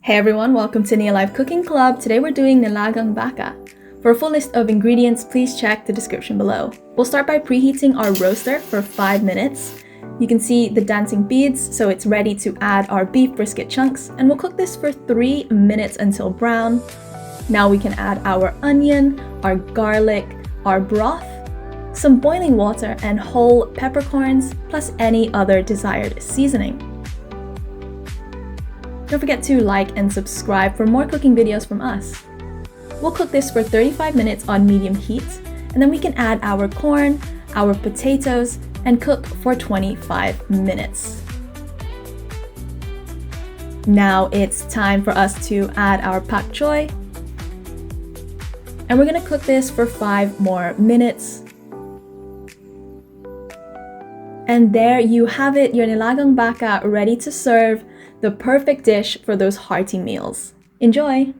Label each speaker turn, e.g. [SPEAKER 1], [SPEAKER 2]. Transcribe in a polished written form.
[SPEAKER 1] Hey everyone, welcome to Neolife Cooking Club. Today we're doing Nilagang Baka. For a full list of ingredients, please check the description below. We'll start by preheating our roaster for 5 minutes. You can see the dancing beads, so it's ready to add our beef brisket chunks, and we'll cook this for 3 minutes until brown. Now we can add our onion, our garlic, our broth, some boiling water, and whole peppercorns, plus any other desired seasoning. Don't forget to like and subscribe for more cooking videos from us. We'll cook this for 35 minutes on medium heat, and then we can add our corn, our potatoes, and cook for 25 minutes. Now it's time for us to add our pak choi, and we're gonna cook this for 5 more minutes. And there you have it, your Nilagang Baka ready to serve, the perfect dish for those hearty meals. Enjoy!